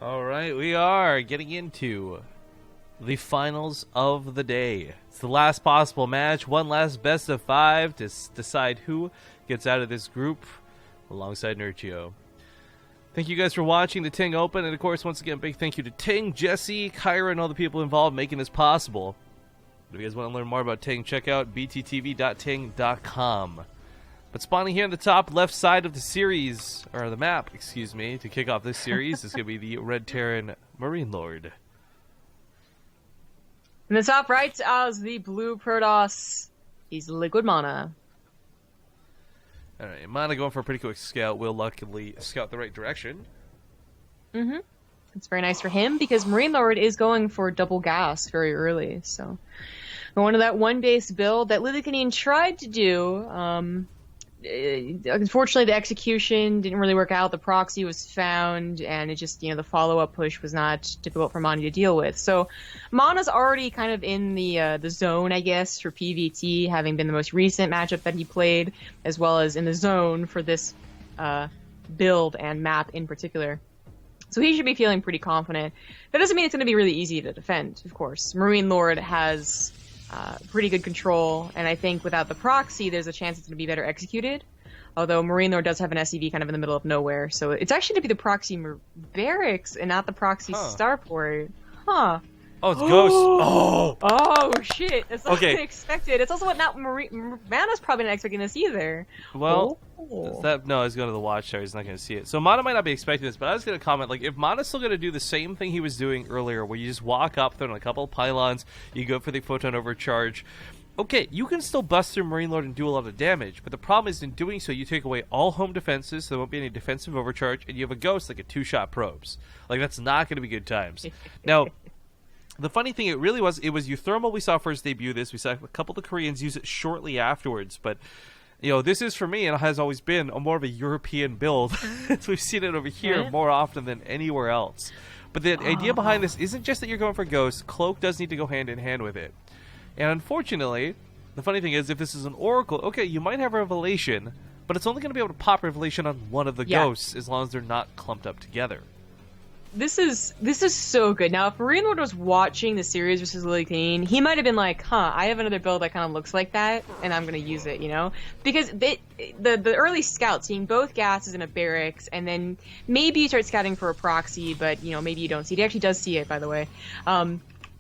All right, we are getting into the finals of the day. It's the last possible match, one last best of 5 to decide who gets out of this group alongside Nurchio. Thank you guys for watching the TING Open, and of course, once again, big thank you to TING, Jesse, Kyra, and all the people involved making this possible. If you guys want to learn more about TING, check out bttv.ting.com. But spawning here on the top left side of the series, or the map, excuse me, to kick off this series is going to be the Red Terran MarineLorD. In the top right as the blue Protoss, he's Liquid MaNa. Alright, MaNa going for a pretty quick scout. Will luckily scout the right direction. Mm-hmm. It's very nice for him because MarineLorD is going for double gas very early. So, going to that one base build that Lilikanine tried to do. Unfortunately, the execution didn't really work out. The proxy was found, and it just, the follow-up push was not difficult for MaNa to deal with. So, MaNa's already kind of in the zone, I guess, for PvT, having been the most recent matchup that he played, as well as in the zone for this build and map in particular. So he should be feeling pretty confident. That doesn't mean it's going to be really easy to defend, of course. MarineLorD has pretty good control, and I think without the proxy, there's a chance it's going to be better executed. Although MarineLorD does have an SEV kind of in the middle of nowhere, so it's actually going to be the proxy barracks and not the proxy starport. Huh. Oh, it's Ghost. Oh! Oh, shit. That's not Okay. unexpected. It's also what not MaNa's probably not expecting this either. Well, Oh. no, he's going to the Watchtower. He's not going to see it. So MaNa might not be expecting this, but I was going to comment, like, if MaNa's still going to do the same thing he was doing earlier, where you just walk up, throw in a couple of pylons, you go for the photon overcharge, okay, you can still bust through MarineLorD and do a lot of damage, but the problem is in doing so, you take away all home defenses, so there won't be any defensive overcharge, and you have a Ghost like a 2-shot probes. Like, that's not going to be good times. Now, the funny thing, it was Euthermal we saw for his debut this. We saw a couple of the Koreans use it shortly afterwards, but, this is, for me, and has always been, more of a European build. We've seen it over here more often than anywhere else. But the idea behind this isn't just that you're going for Ghost. Cloak does need to go hand in hand with it. And unfortunately, the funny thing is, if this is an Oracle, okay, you might have Revelation, but it's only going to be able to pop Revelation on one of the Ghosts as long as they're not clumped up together. This is so good. Now, if MarineLorD was watching the series versus Lilikanine, he might have been like, I have another build that kind of looks like that, and I'm going to use it, Because the early scout, seeing both gases in a barracks, and then maybe you start scouting for a proxy, but, maybe you don't see it. He actually does see it, by the way.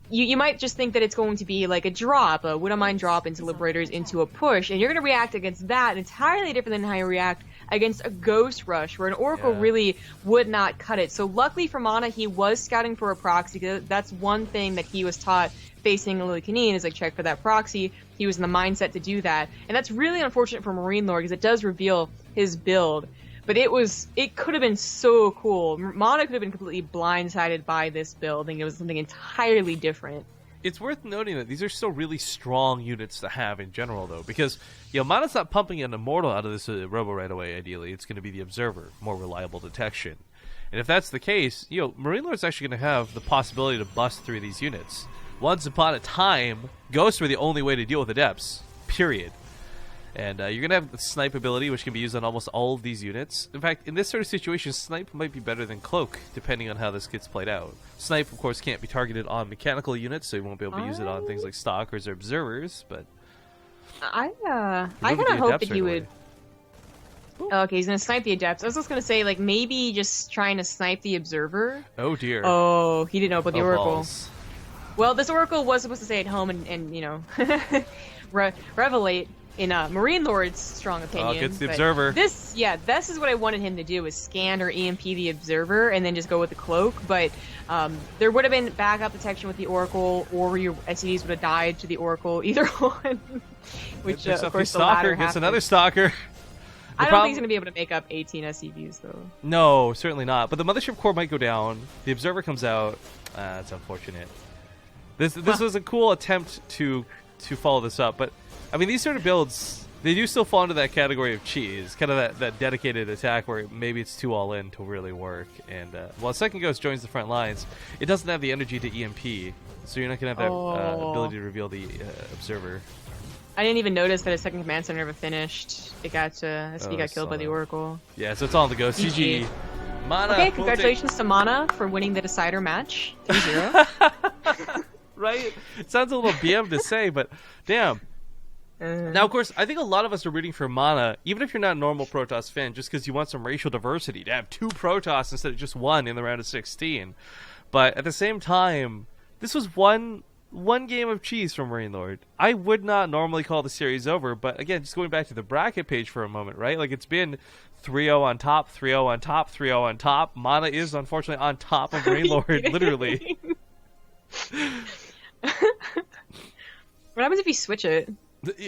You might just think that it's going to be like a drop, a Wouldn't Mind drop into Liberators into a push, and you're going to react against that entirely different than how you react against a Ghost Rush, where an Oracle really would not cut it. So luckily for MaNa, he was scouting for a proxy, because that's one thing that he was taught facing Lilikanine is, like, check for that proxy. He was in the mindset to do that. And that's really unfortunate for MarineLorD, because it does reveal his build. But it could have been so cool. MaNa could have been completely blindsided by this build, and it was something entirely different. It's worth noting that these are still really strong units to have in general, though, because, MaNa's not pumping an Immortal out of this Robo right away, ideally. It's going to be the Observer, more reliable detection. And if that's the case, MarineLorD's actually going to have the possibility to bust through these units. Once upon a time, Ghosts were the only way to deal with Adepts, period. And you're going to have the Snipe ability, which can be used on almost all of these units. In fact, in this sort of situation, Snipe might be better than Cloak, depending on how this gets played out. Snipe, of course, can't be targeted on mechanical units, so you won't be able to use it on things like Stalkers or Observers, but... I kind of hope that he would... Okay, he's going to snipe the Adepts. I was just going to say, like, maybe just trying to snipe the Observer. Oh, dear. Oh, he didn't know about the Oracle. Balls. Well, this Oracle was supposed to stay at home and revelate. In MarineLorD's strong opinion. Oh, gets the Observer. This is what I wanted him to do, is scan or EMP the Observer and then just go with the Cloak, but there would have been backup detection with the Oracle, or your SCDs would have died to the Oracle, either one. Which, of course, the latter happened. Gets another Stalker. I don't think he's going to be able to make up 18 SCVs, though. No, certainly not. But the Mothership Core might go down. The Observer comes out. That's unfortunate. This was a cool attempt to follow this up, but I mean, these sort of builds, they do still fall into that category of cheese, kind of that dedicated attack where maybe it's too all in to really work. And while Second Ghost joins the front lines, it doesn't have the energy to EMP, so you're not going to have that ability to reveal the Observer. I didn't even notice that his second command center never finished. It got SV got killed by the Oracle. Yeah, so it's all on the Ghost. CG. MaNa. Okay, congratulations to MaNa for winning the decider match. 3-0. Right? It sounds a little BM to say, but damn. Now, of course, I think a lot of us are rooting for MaNa, even if you're not a normal Protoss fan, just because you want some racial diversity, to have 2 Protoss instead of just 1 in the round of 16. But at the same time, this was one game of cheese from MarineLorD. I would not normally call the series over, but again, just going back to the bracket page for a moment, right? Like, it's been 3-0 on top, 3-0 on top, 3-0 on top. MaNa is, unfortunately, on top of MarineLorD, literally. What happens if you switch it?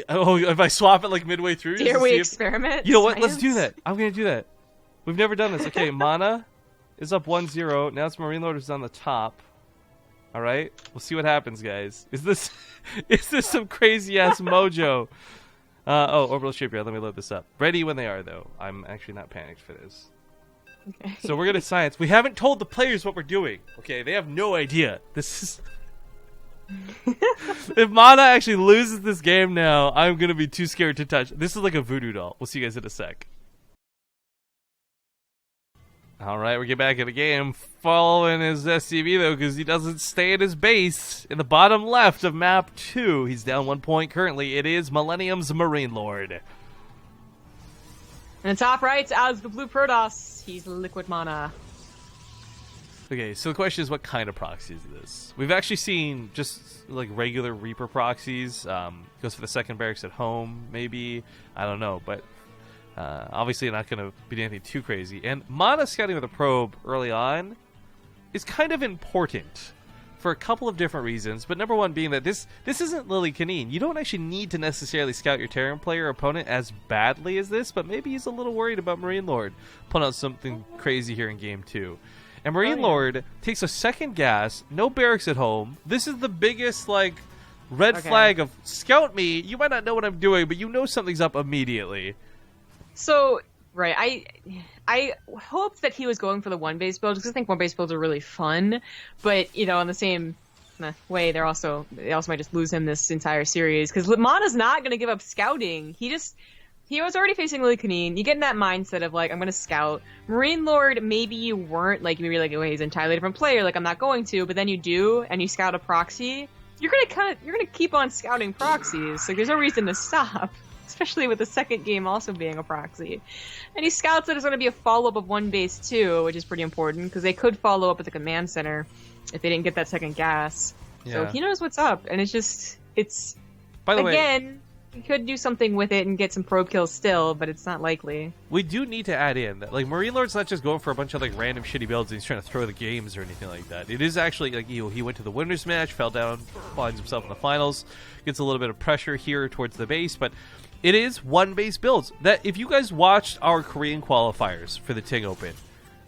Oh, if I swap it like midway through? Dare we experiment? You know what? Let's do that. I'm going to do that. We've never done this. Okay, MaNa is up 1-0. Now it's MarineLorD who's on the top. All right? We'll see what happens, guys. Is this some crazy-ass mojo? Orbital shipyard. Let me load this up. Ready when they are, though. I'm actually not panicked for this. Okay. So we're going to science. We haven't told the players what we're doing. Okay? They have no idea. This is... If MaNa actually loses this game now, I'm gonna be too scared to touch. This is like a voodoo doll. We'll see you guys in a sec. Alright, we get back in the game. Following his SCV though, because he doesn't stay at his base. In the bottom left of map 2, he's down 1 point currently. It is Millennium's MarineLorD. In the top right, as the blue Protoss, he's Liquid MaNa. Okay, so the question is, what kind of proxy is this? We've actually seen just like regular Reaper proxies. Goes for the second barracks at home, maybe. I don't know, but obviously not going to be anything too crazy. And MaNa scouting with a probe early on is kind of important for a couple of different reasons. But number one being that this isn't Lily Canine. You don't actually need to necessarily scout your Terran player or opponent as badly as this, but maybe he's a little worried about MarineLorD pulling out something crazy here in game 2. And MarineLorD takes a second gas, no barracks at home. This is the biggest, like, red flag of, scout me, you might not know what I'm doing, but you know something's up immediately. So, right, I hoped that he was going for the one-base build, because I think one-base builds are really fun, but, you know, in the same way, they also might just lose him this entire series, because MaNa's not going to give up scouting. He was already facing Lily Canine. You get in that mindset of, like, I'm going to scout. MarineLorD, maybe you weren't, like, maybe like, oh, he's an entirely different player, like, I'm not going to, but then you do, and you scout a proxy, you're gonna keep on scouting proxies. Like, there's no reason to stop, especially with the second game also being a proxy. And he scouts that there's going to be a follow-up of one base too, which is pretty important, because they could follow up at the command center if they didn't get that second gas. Yeah. So he knows what's up, and it's by the way, you could do something with it and get some probe kills still, but it's not likely. We do need to add in that, like, MarineLorD's not just going for a bunch of, like, random shitty builds and he's trying to throw the games or anything like that. It is actually, like, he went to the winners match, fell down, finds himself in the finals, gets a little bit of pressure here towards the base, but it is one-base builds. That, if you guys watched our Korean qualifiers for the TING Open,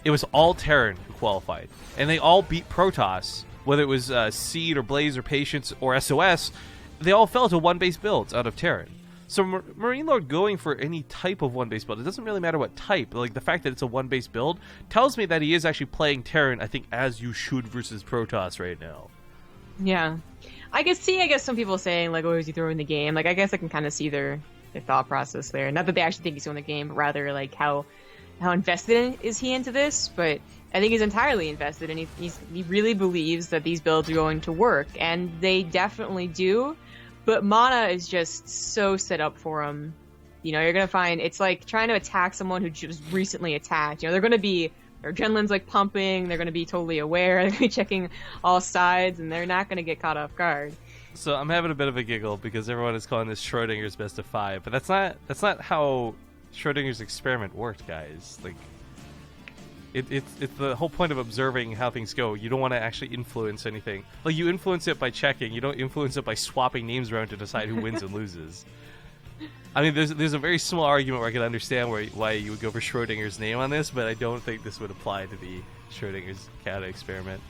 it was all Terran who qualified, and they all beat Protoss, whether it was Seed or Blaze or Patience or SOS. They all fell to one-base builds out of Terran. So MarineLorD going for any type of one-base build, it doesn't really matter what type. Like, the fact that it's a one-base build tells me that he is actually playing Terran, I think, as you should versus Protoss right now. Yeah. I guess some people saying, like, oh, is he throwing the game? Like, I guess I can kind of see their thought process there. Not that they actually think he's throwing the game, but rather, like, how invested is he into this? But I think he's entirely invested, and he really believes that these builds are going to work, and they definitely do. But MaNa is just so set up for him. You know, you're going to find it's like trying to attack someone who just recently attacked. You know, their adrenaline's like pumping, they're going to be totally aware, they're going to be checking all sides, and they're not going to get caught off guard. So I'm having a bit of a giggle because everyone is calling this Schrodinger's best of 5, but that's not how Schrodinger's experiment worked, guys. Like, it's the whole point of observing how things go. You don't want to actually influence anything. Like, you influence it by checking. You don't influence it by swapping names around to decide who wins and loses. I mean, there's a very small argument where I can understand why you would go for Schrodinger's name on this, but I don't think this would apply to the Schrodinger's cat experiment.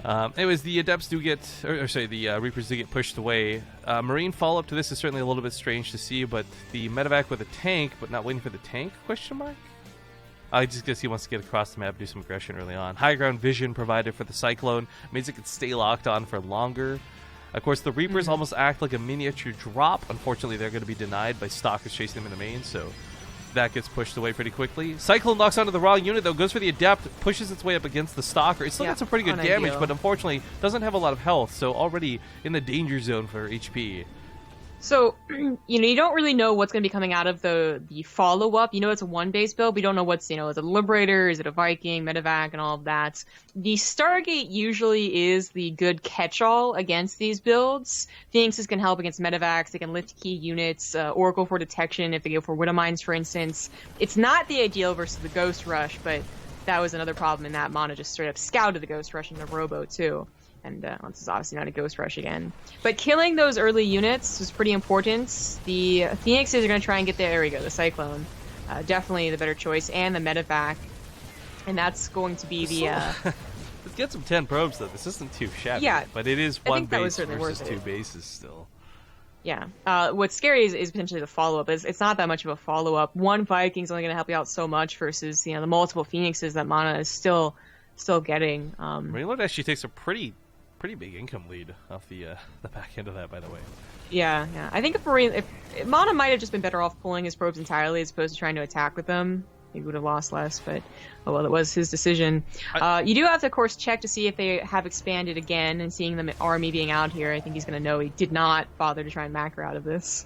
Anyways, the Adepts do get, the Reapers do get pushed away. Marine follow-up to this is certainly a little bit strange to see, but the medevac with a tank, but not waiting for the tank, question mark? I just guess he wants to get across the map, do some aggression early on. High ground vision provided for the Cyclone means it can stay locked on for longer. Of course, the Reapers almost act like a miniature drop. Unfortunately, they're going to be denied by Stalkers chasing them in the main, so that gets pushed away pretty quickly. Cyclone knocks onto the wrong unit, though, goes for the Adept, pushes its way up against the Stalker. It still got some pretty good damage, but unfortunately doesn't have a lot of health, so already in the danger zone for HP. So, you don't really know what's going to be coming out of the follow-up. It's a one-base build. We don't know what's, is it a Liberator, is it a Viking, Medevac, and all of that. The Stargate usually is the good catch-all against these builds. Phoenixes can help against Medevacs. They can lift key units. Oracle for detection if they go for Widow Mines, for instance. It's not the ideal versus the Ghost Rush, but that was another problem in that MaNa just straight up scouted the Ghost Rush in the Robo, too. And this is obviously not a Ghost Rush again. But killing those early units was pretty important. The Phoenixes are going to try and get there we go, the Cyclone. Definitely the better choice, and the Medevac. And that's going to be the... Let's get some 10 probes, though. This isn't too shabby. Yeah, but it is one base versus two bases still. Yeah. What's scary is potentially the follow-up. It's not that much of a follow-up. One Viking's only going to help you out so much versus, the multiple Phoenixes that MaNa is still getting. MarineLorD actually takes a pretty big income lead off the back end of that, by the way. Yeah. I think if MaNa might have just been better off pulling his probes entirely as opposed to trying to attack with them. He would have lost less, but oh well, it was his decision. You do have to, of course, check to see if they have expanded again, and seeing the army being out here, I think he's going to know he did not bother to try and macro out of this.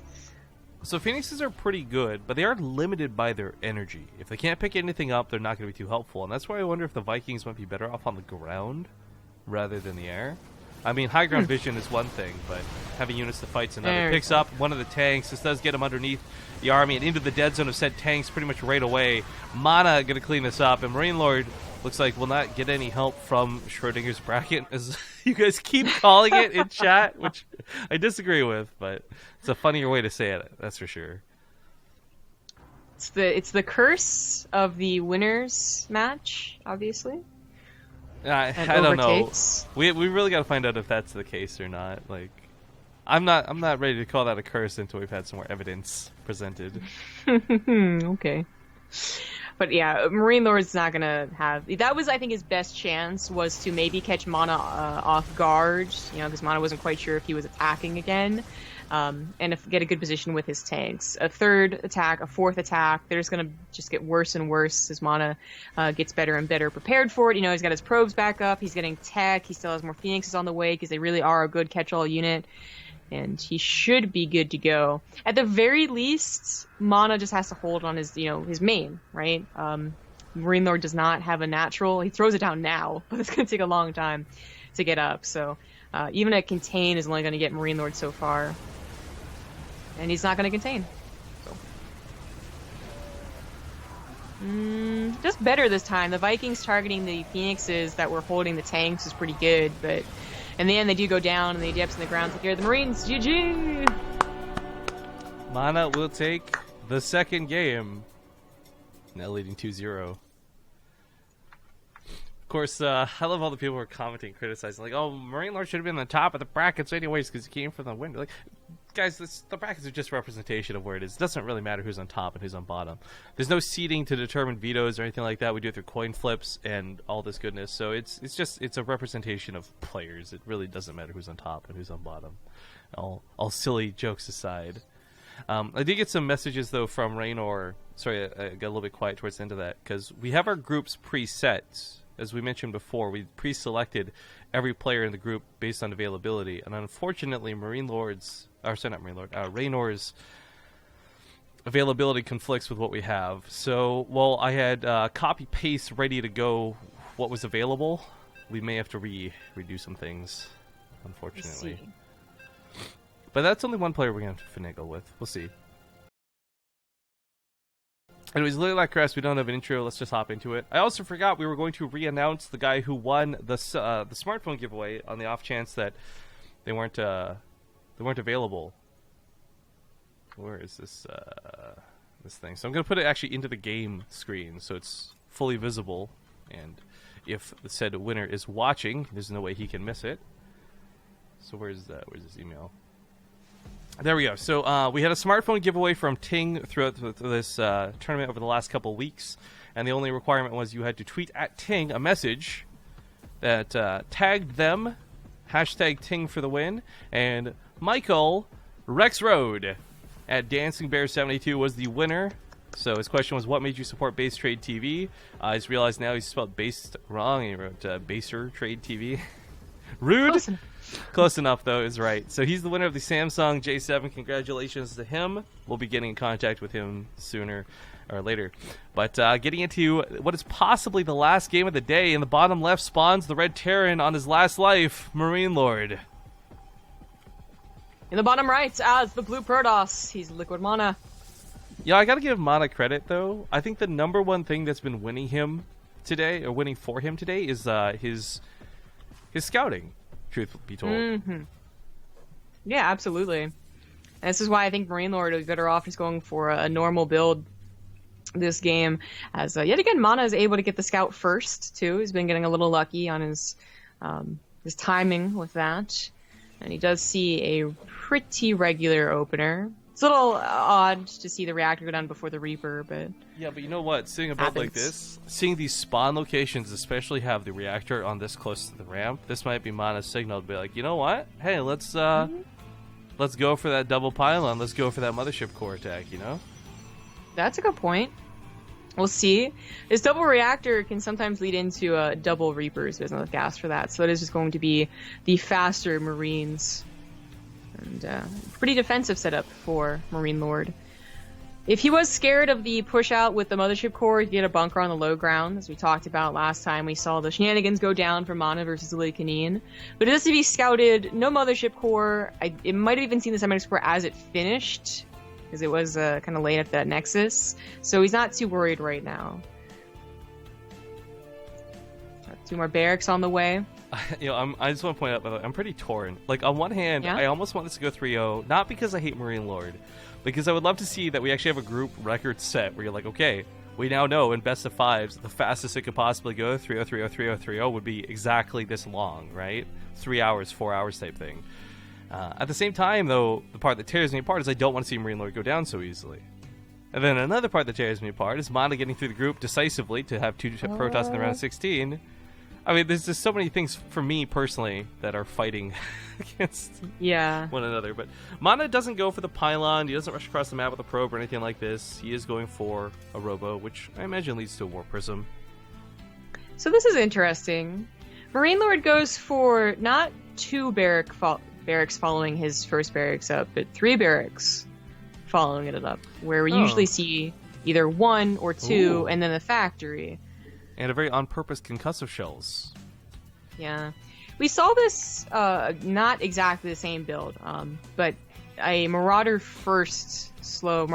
So Phoenixes are pretty good, but they are limited by their energy. If they can't pick anything up, they're not going to be too helpful, and that's why I wonder if the Vikings might be better off on the ground rather than the air. I mean, high ground vision is one thing, but having units to fight is another. Picks up one of the tanks. This does get him underneath the army and into the dead zone of said tanks pretty much right away. MaNa going to clean this up, and MarineLorD looks like will not get any help from Schrodinger's bracket, as you guys keep calling it in chat, which I disagree with, but it's a funnier way to say it, that's for sure. It's the curse of the winners match, obviously. I don't know. We really got to find out if that's the case or not. Like, I'm not ready to call that a curse until we've had some more evidence presented. Okay. But yeah, MarineLorD's not gonna have. That was, I think, his best chance was to maybe catch MaNa off guard. Because MaNa wasn't quite sure if he was attacking again. And get a good position with his tanks. A third attack, a fourth attack, they're just going to just get worse and worse as MaNa gets better and better prepared for it. He's got his probes back up, he's getting tech, he still has more Phoenixes on the way because they really are a good catch-all unit. And he should be good to go. At the very least, MaNa just has to hold on his, his main, right? MarineLorD does not have a natural. He throws it down now, but it's going to take a long time to get up. So even a contain is only going to get MarineLorD so far. And he's not going to contain. So. Just better this time. The Vikings targeting the Phoenixes that were holding the tanks is pretty good, but in the end they do go down, and the Adepts in the ground take care of the Marines. GG! MaNa will take the second game, now leading 2-0. Of course, I love all the people who are commenting, criticizing, like, oh, MarineLorD should have been on the top of the brackets anyways because he came from the window. Like, guys, the brackets are just representation of where it is. It doesn't really matter who's on top and who's on bottom. There's no seeding to determine vetoes or anything like that. We do it through coin flips and all this goodness. So it's a representation of players. It really doesn't matter who's on top and who's on bottom. All silly jokes aside. I did get some messages, though, from Raynor. Sorry, I got a little bit quiet towards the end of that, because we have our groups preset. As we mentioned before, we pre-selected every player in the group based on availability, and unfortunately, Raynor's availability conflicts with what we have. So, while I had copy-paste ready to go what was available, we may have to redo some things, unfortunately. But that's only one player we're going to have to finagle with. We'll see. Anyways, Lily Like Crest, we don't have an intro. Let's just hop into it. I also forgot we were going to re-announce the guy who won the smartphone giveaway on the off chance that they weren't available. Where is this thing? So I'm going to put it actually into the game screen so it's fully visible. And if the said winner is watching, there's no way he can miss it. So where's this email? There we go. So we had a smartphone giveaway from TING throughout this tournament over the last couple of weeks, and the only requirement was you had to tweet at TING a message that tagged them, hashtag TING for the win, and Michael Rex Road at Dancing Bear 72 was the winner So his question was, what made you support BaseTradeTV? He's realized now he's spelled based wrong. He wrote BaserTradeTV. Rude. Close enough, though, is right. So he's the winner of the Samsung J7. Congratulations to him. We'll be getting in contact with him sooner or later. But getting into what is possibly the last game of the day, in the bottom left spawns the Red Terran on his last life, MarineLorD. In the bottom right, as the blue Protoss, he's Liquid MaNa. Yeah, I gotta give MaNa credit, though. I think the number one thing that's been winning him today, or winning for him today, is his scouting, truth be told. Mm-hmm. Yeah, absolutely. And this is why I think MarineLorD is better off just going for a normal build this game, as yet again MaNa is able to get the scout first too. He's been getting a little lucky on his timing with that, and he does see a pretty regular opener. It's a little odd to see the reactor go down before the Reaper, but yeah, but you know what? Seeing a build like this, seeing these spawn locations, especially have the reactor on this close to the ramp, this might be MaNa's signal to be like, you know what? Hey, let's go for that double pylon. Let's go for that mothership core attack. You know? That's a good point. We'll see. This double reactor can sometimes lead into double Reapers. There's enough gas for that, so it is just going to be the faster Marines. And pretty defensive setup for MarineLorD. If he was scared of the push out with the mothership core, he'd get a bunker on the low ground, as we talked about last time. We saw the shenanigans go down for MaNa versus Canine. But it has to be scouted, no mothership core. It might have even seen the semi core as it finished, because it was kind of late at that Nexus. So he's not too worried right now. Got 2 more barracks on the way. You know, I just want to point out, by the way, I'm pretty torn. Like, on one hand, I almost want us to go 3-0, not because I hate MarineLorD, because I would love to see that we actually have a group record set where you're like, okay, we now know in best of 5s, the fastest it could possibly go, 3-0, 3-0, 3-0, 3-0, would be exactly this long, right? 3 hours, 4 hours type thing. At the same time, though, the part that tears me apart is I don't want to see MarineLorD go down so easily. And then another part that tears me apart is MaNa getting through the group decisively to have 2 Protoss in the round of 16. I mean, there's just so many things for me personally that are fighting against one another. But MaNa doesn't go for the pylon. He doesn't rush across the map with a probe or anything like this. He is going for a robo, which I imagine leads to a war prism. So this is interesting. MarineLorD goes for not 2 barracks following his first barracks up, but 3 barracks following it up, where we usually see either 1 or 2, and then the factory. And a very on-purpose concussive shells. Yeah. We saw this, not exactly the same build, but a Marauder slow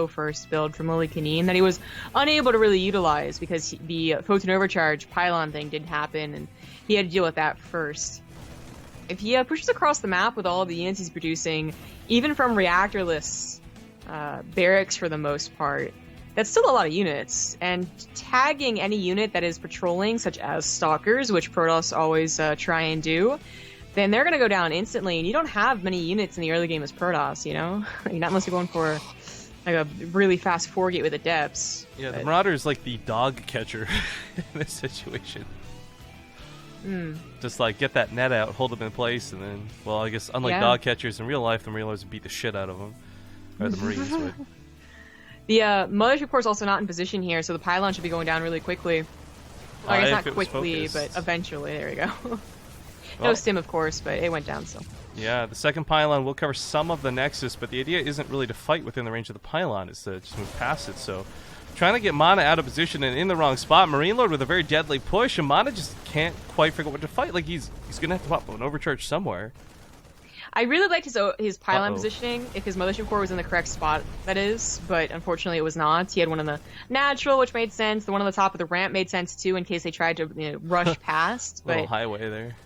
first build from Canine that he was unable to really utilize because the Photon Overcharge pylon thing did happen, and he had to deal with that first. If he pushes across the map with all of the units he's producing, even from reactorless barracks for the most part, that's still a lot of units, and tagging any unit that is patrolling, such as Stalkers, which Protoss always try and do, then they're going to go down instantly, and you don't have many units in the early game as Protoss, you know? Not unless you're going for like a really fast 4-gate with Adepts. Yeah, the Marauder is like the dog catcher in this situation. Just like get that net out, hold them in place, and then, well, I guess unlike dog catchers in real life, the MarineLords would beat the shit out of them. Or the Marines would. The mothership core is also not in position here, so the pylon should be going down really quickly. Well, I guess not quickly, but eventually. There we go. No stim, of course, but it went down still. Yeah, the second pylon will cover some of the Nexus, but the idea isn't really to fight within the range of the pylon. It's to just move past it, so trying to get MaNa out of position and in the wrong spot. MarineLorD with a very deadly push, and MaNa just can't quite figure out what to fight. Like, he's going to have to pop an overcharge somewhere. I really liked his pylon positioning, if his mothership core was in the correct spot, that is, but unfortunately it was not. He had one in the natural, which made sense. The one on the top of the ramp made sense too, in case they tried to rush past. But little highway there.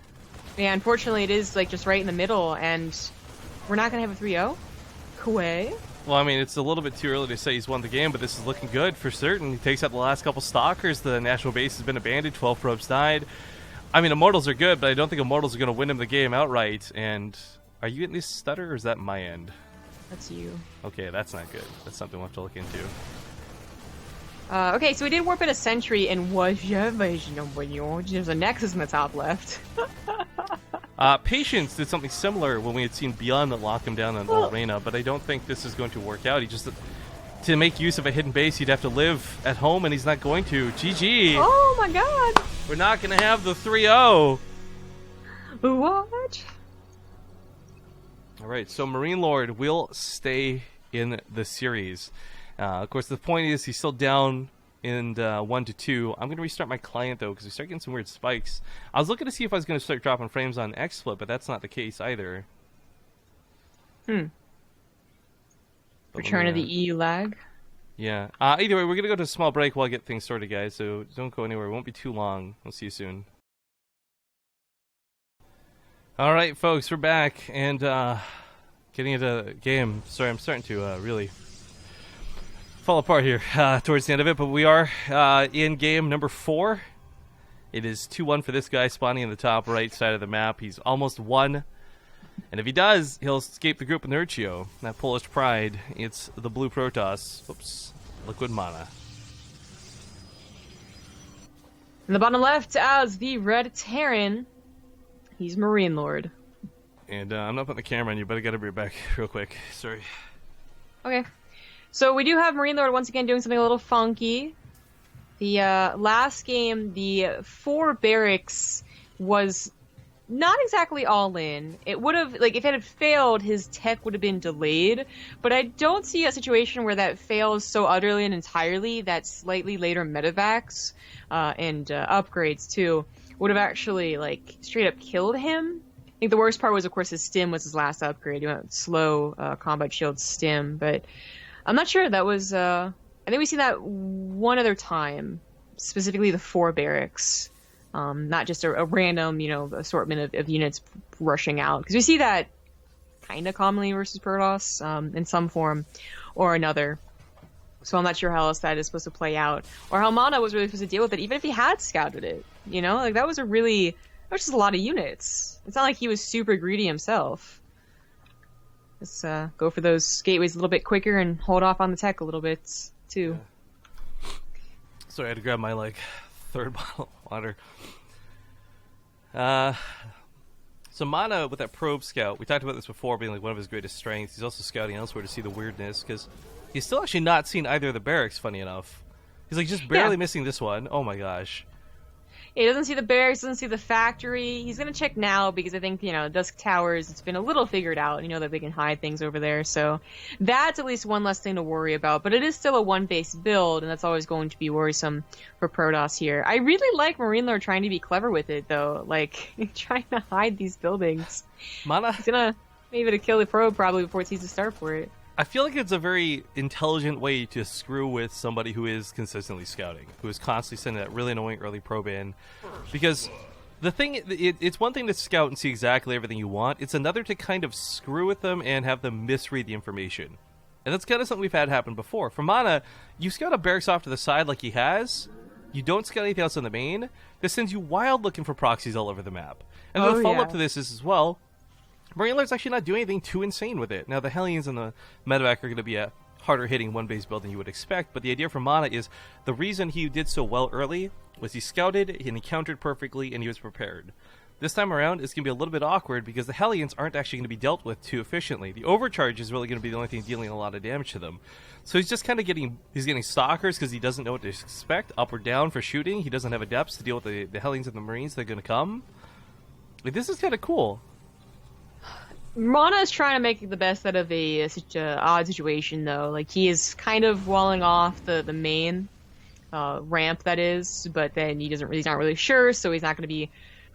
Yeah, unfortunately it is like just right in the middle, and we're not going to have a 3-0? Kuwait? Well, I mean, it's a little bit too early to say he's won the game, but this is looking good for certain. He takes out the last couple Stalkers. The national base has been abandoned. 12 probes died. I mean, Immortals are good, but I don't think Immortals are going to win him the game outright, and... Are you getting this stutter, or is that my end? That's you. Okay, that's not good. That's something we'll have to look into. Okay, so we did warp at a sentry, and there's a Nexus in the top left. Patience did something similar when we had seen Beyond lock him down on Arena, but I don't think this is going to work out. He just to make use of a hidden base, you'd have to live at home, and he's not going to. GG. Oh my god. We're not going to have the 3-0. What? All right, so MarineLorD will stay in the series. Of course, the point is he's still down in 1-2. I'm going to restart my client, though, because we start getting some weird spikes. I was looking to see if I was going to start dropping frames on XSplit, but that's not the case either. Return of the EU lag. Yeah. Either way, we're going to go to a small break while I get things sorted, guys, so don't go anywhere. It won't be too long. We'll see you soon. All right, folks, we're back, and getting into the game. Sorry, I'm starting to really fall apart here towards the end of it, but we are in game number 4. It is 2-1 for this guy spawning in the top right side of the map. He's almost won. And if he does, he'll escape the group Inertio. That Polish pride. It's the blue Protoss. Oops. Liquid MaNa. In the bottom left, as the red Terran, he's MarineLorD. And I'm not putting the camera on you, but I gotta be back real quick. Sorry. Okay. So we do have MarineLorD once again doing something a little funky. The last game, the 4 barracks was not exactly all in. It would have, like, if it had failed, his tech would have been delayed. But I don't see a situation where that fails so utterly and entirely that slightly later medevacs and upgrades, too, would have actually, like, straight up killed him. I think the worst part was, of course, his stim was his last upgrade. He went slow combat shield stim, but I'm not sure. That was, I think we see that one other time, specifically the 4 barracks. Not just a random, assortment of units rushing out. Because we see that kind of commonly versus Protoss in some form or another. So I'm not sure how else that is supposed to play out. Or how MaNa was really supposed to deal with it, even if he had scouted it. Like that was just a lot of units. It's not like he was super greedy himself. Let's go for those gateways a little bit quicker and hold off on the tech a little bit, too. Yeah. Sorry, I had to grab my, third bottle of water. So MaNa, with that probe scout, we talked about this before being one of his greatest strengths. He's also scouting elsewhere to see the weirdness, because he's still actually not seen either of the barracks, funny enough. He's just barely missing this one. Oh my gosh. Yeah, he doesn't see the barracks, doesn't see the factory. He's going to check now because I think, Dusk Towers, it's been a little figured out, that they can hide things over there. So that's at least one less thing to worry about. But it is still a one-base build, and that's always going to be worrisome for Protoss here. I really like MarineLorD trying to be clever with it, though. Trying to hide these buildings. MaNa? He's going to be able to kill the probe probably before it sees the start for it. I feel like it's a very intelligent way to screw with somebody who is consistently scouting, who is constantly sending that really annoying early probe in. Because the thing, it's one thing to scout and see exactly everything you want. It's another to kind of screw with them and have them misread the information. And that's kind of something we've had happen before. For MaNa, you scout a barracks off to the side like he has. You don't scout anything else on the main. This sends you wild looking for proxies all over the map. And the follow-up to this is as well, MarineLorD's actually not doing anything too insane with it. Now, the Hellions and the Medevac are going to be a harder hitting one-base build than you would expect, but the idea for MaNa is the reason he did so well early was he scouted, and he countered perfectly, and he was prepared. This time around, it's going to be a little bit awkward because the Hellions aren't actually going to be dealt with too efficiently. The overcharge is really going to be the only thing dealing a lot of damage to them. So he's just kind of getting stalkers because he doesn't know what to expect, up or down for shooting. He doesn't have a depth to deal with the Hellions and the Marines that are going to come. This is kind of cool. MaNa is trying to make the best out of such a odd situation, though. He is kind of walling off the main ramp, that is, but then he's not really sure, so he's not going to be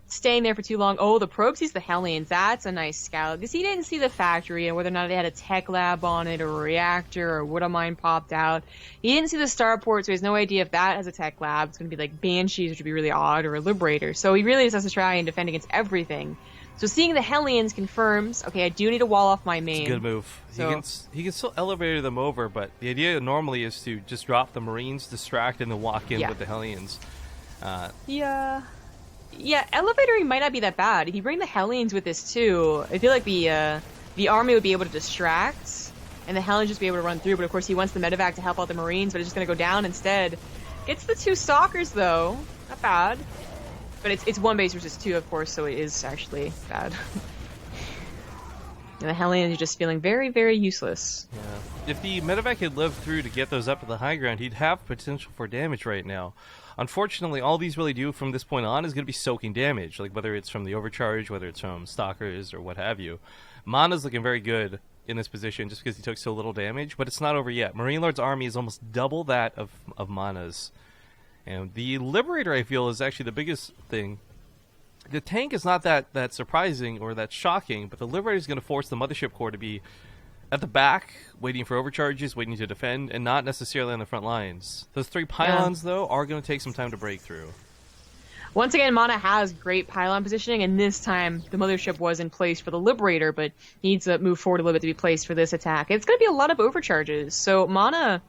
staying there for too long. Oh, the probe sees the Hellions. That's a nice scout, because he didn't see the factory and whether or not it had a tech lab on it or a reactor or wood of mine popped out. He didn't see the starport, so he has no idea if that has a tech lab. It's going to be like Banshees, which would be really odd, or a Liberator. So he really just has to try and defend against everything. So seeing the Hellions confirms, okay, I do need to wall off my main. It's a good move. So, he can still elevator them over, but the idea normally is to just drop the Marines, distract, and then walk in with the Hellions. Yeah, elevatoring might not be that bad. If you bring the Hellions with this too, I feel like the army would be able to distract, and the Hellions just be able to run through. But of course, he wants the medevac to help out the Marines, but it's just going to go down instead. Gets the 2 stalkers though, not bad. But it's 1 base versus 2, of course, so it is actually bad. And the Hellion is just feeling very, very useless. Yeah. If the medevac had lived through to get those up to the high ground, he'd have potential for damage right now. Unfortunately, all these really do from this point on is going to be soaking damage, like whether it's from the overcharge, whether it's from stalkers, or what have you. MaNa's looking very good in this position just because he took so little damage, but it's not over yet. MarineLorD's army is almost double that of MaNa's. And the Liberator, I feel, is actually the biggest thing. The tank is not that surprising or that shocking, but the Liberator is going to force the Mothership Core to be at the back, waiting for overcharges, waiting to defend, and not necessarily on the front lines. Those 3 pylons, though, are going to take some time to break through. Once again, MaNa has great pylon positioning, and this time the Mothership was in place for the Liberator, but needs to move forward a little bit to be placed for this attack. It's going to be a lot of overcharges, so MaNa,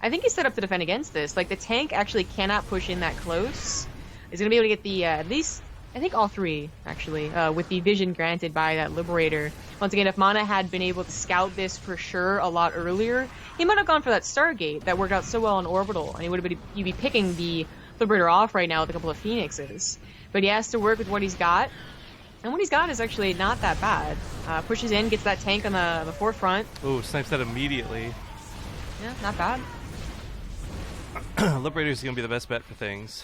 I think he's set up to defend against this. Like, the tank actually cannot push in that close. He's going to be able to get the, at least, I think all 3, actually, with the vision granted by that Liberator. Once again, if MaNa had been able to scout this for sure a lot earlier, he might have gone for that Stargate that worked out so well on Orbital, and he'd be picking the Liberator off right now with a couple of Phoenixes. But he has to work with what he's got, and what he's got is actually not that bad. Pushes in, gets that tank on the forefront. Ooh, snipes that immediately. Yeah, not bad. Liberator is going to be the best bet for things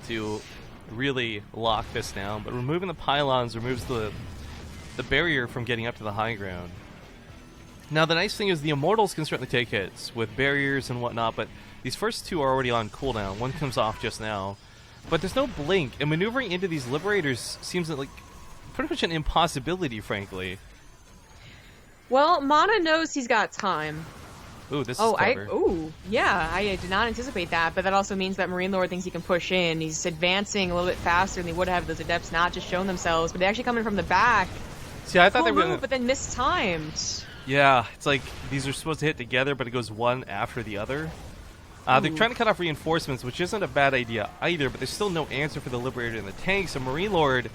to really lock this down, but removing the pylons removes the barrier from getting up to the high ground. Now, the nice thing is the Immortals can certainly take hits with barriers and whatnot, but these first 2 are already on cooldown. One comes off just now. But there's no blink, and maneuvering into these Liberators seems like pretty much an impossibility, frankly. Well, MaNa knows he's got time. Ooh, this is clever. Yeah, I did not anticipate that, but that also means that MarineLorD thinks he can push in. He's advancing a little bit faster than he would have if those Adepts not just shown themselves, but they actually come in from the back. See, I thought they were but then mistimed. Yeah, it's like these are supposed to hit together, but it goes one after the other. They're trying to cut off reinforcements, which isn't a bad idea either, but there's still no answer for the Liberator and the tank, so MarineLorD,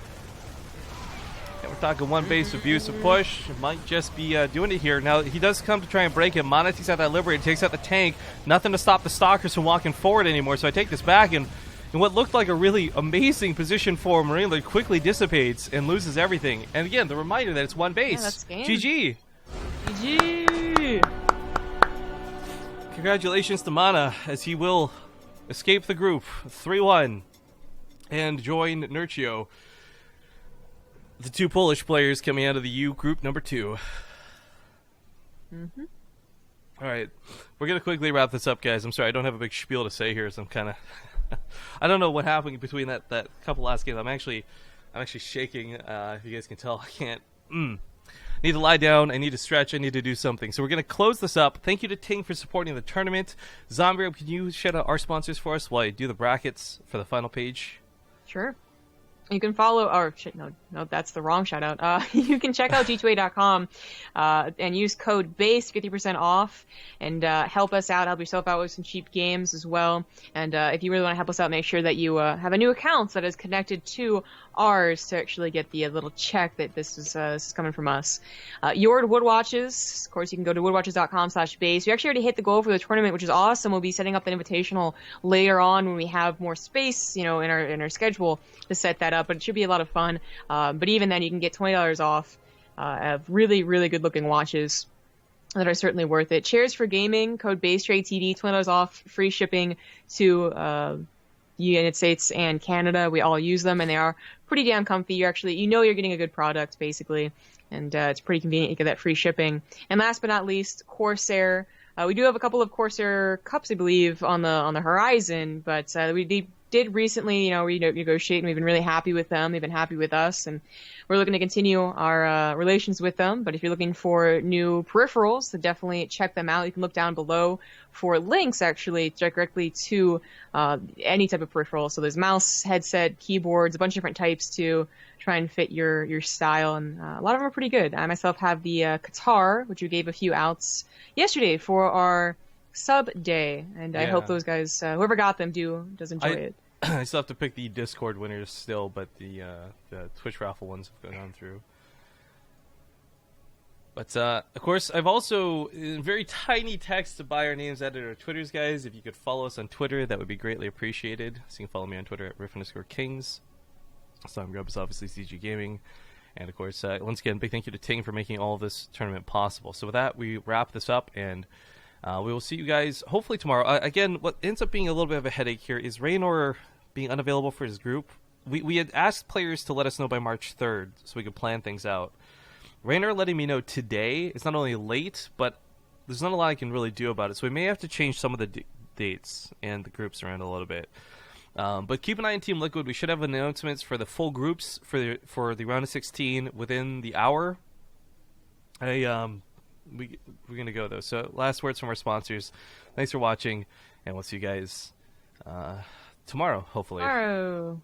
we're talking one base abusive push, might just be doing it here. Now, he does come to try and break him. MaNa takes out that Liberator, takes out the tank, nothing to stop the Stalkers from walking forward anymore, so I take this back, and in what looked like a really amazing position for MarineLorD quickly dissipates and loses everything. And again, the reminder that it's one base. Yeah, that's game. GG! GG! Congratulations to MaNa, as he will escape the group 3-1 and join Nurchio, the 2 Polish players coming out of the U group number 2. Alright, we're going to quickly wrap this up, guys. I'm sorry, I don't have a big spiel to say here, so I'm kind of... I don't know what happened between that couple last games. I'm actually shaking, if you guys can tell. I can't... Need to lie down, I need to stretch, I need to do something. So we're going to close this up. Thank you to Ting for supporting the tournament. Zombie, can you shout out our sponsors for us while I do the brackets for the final page? Sure. You can follow, no, that's the wrong shout out. You can check out G2A.com and use code BASE 50% off and help us out, help yourself out with some cheap games as well. And if you really want to help us out, make sure that you have a new account that is connected to ours to actually get the little check that this is coming from us. Yord Wood Watches, of course, you can go to woodwatches.com/base. We actually already hit the goal for the tournament, which is awesome. We'll be setting up an invitational later on when we have more space, in our schedule to set that up, but it should be a lot of fun. But even then, you can get $20 off of really, really good looking watches that are certainly worth it. Chairs for gaming, code BaseTradeTV, $20 off, free shipping to the United States and Canada. We all use them, and they are pretty damn comfy. You're getting a good product, basically, and it's pretty convenient. You get that free shipping. And last but not least, Corsair. We do have a couple of Corsair cups, I believe, on the horizon, but we did recently, renegotiate, and we've been really happy with them. They've been happy with us, and we're looking to continue our relations with them. But if you're looking for new peripherals, then definitely check them out. You can look down below for links, actually, directly to any type of peripheral. So there's mouse, headset, keyboards, a bunch of different types to try and fit your style, and a lot of them are pretty good. I myself have the Qatar, which we gave a few outs yesterday for our sub day, and I hope those guys, whoever got them, does enjoy it. I still have to pick the Discord winners still, but the Twitch raffle ones have gone through. But, of course, I've also, in very tiny text, to buy our names added our Twitters, guys. If you could follow us on Twitter, that would be greatly appreciated. So you can follow me on Twitter at Riff_Kings. Grub is obviously CG Gaming. And of course, once again, big thank you to Ting for making all of this tournament possible. So with that, we wrap this up, and we will see you guys hopefully tomorrow. Again, what ends up being a little bit of a headache here is Raynor being unavailable for his group. We had asked players to let us know by March 3rd so we could plan things out. Raynor letting me know today is not only late, but there's not a lot I can really do about it. So we may have to change some of the dates and the groups around a little bit. But keep an eye on Team Liquid. We should have announcements for the full groups for the round of 16 within the hour. We're gonna go though. So last words from our sponsors. Thanks for watching, and we'll see you guys tomorrow, hopefully. Tomorrow.